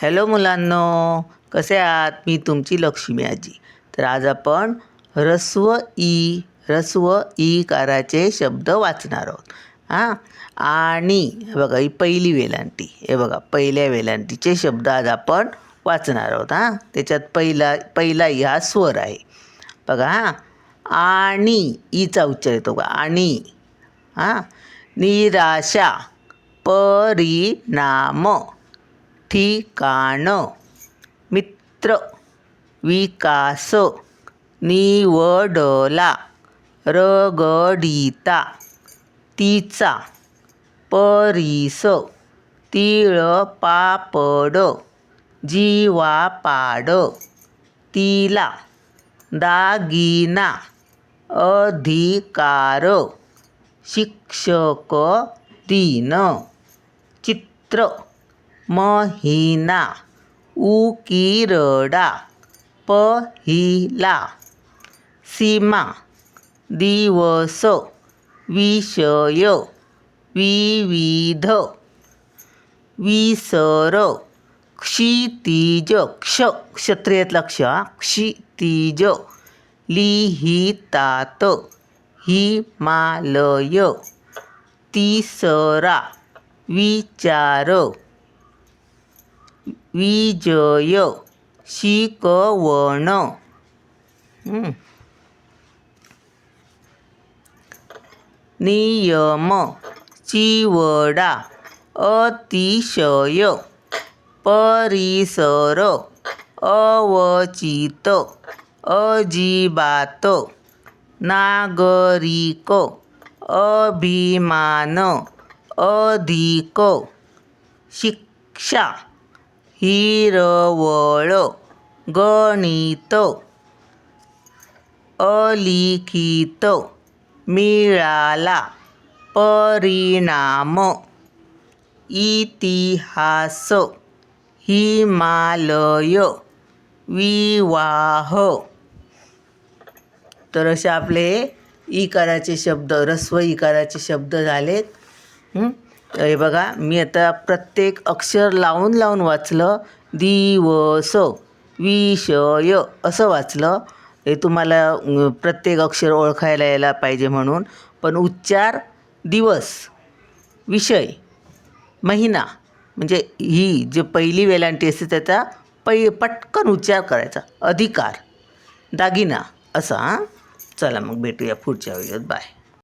Hello मुलांनो, कसे आहात? मी तुमची लक्ष्मी आजी. तर आज आपण ह्रस्व ई काराचे शब्द वाचणार आहोत. आणि हे बघा, ही पहिली वेलांटी. हे बघा, पहिल्या वेलांटीचे शब्द आज आपण वाचणार आहोत. त्याच्यात पहिला ह्या स्वर आहे बघा. आणि ईचा उच्चार येतो का? आणि निराशा, परिणाम, ठिकाण, मित्र, विकास, निवडला, रगडिता, तिचा, परीस, तिळपापड, जीवापाड, तिला, दागिना, अधिकार, शिक्षक दिन, चित्र, महिना, उकिरडा, पहिला, सीमा, दिवस, विषय, विविध, विसर, क्षितिज, क्षत्रियातला क्षितिज, लिहितात, हिमालय, तिसरा, विचार, विजय, शिकवण, नियम, चिवडा, अतिशय, परिसर, अवचित, अजिबात, नागरिक, अभिमान, अधिक, शिक्षा, हिरवळ, गणित, अलिखित, मिळाला, परिणाम, इतिहास, हिमालय, विवाह. तर असे आपले इकाराचे शब्द, ह्रस्व इकाराचे शब्द झालेत. हे बघा, मी आता प्रत्येक अक्षर लावून वाचलं. दिवस, विषय असं वाचलं. हे तुम्हाला प्रत्येक अक्षर ओळखायला यायला पाहिजे म्हणून. पण उच्चार दिवस, विषय, महिना, म्हणजे ही जी पहिली वेलांटी असते त्याचा पटकन उच्चार करायचा. अधिकार, दागिना असा. चला मग भेटूया पुढच्या व्हिडिओत. बाय.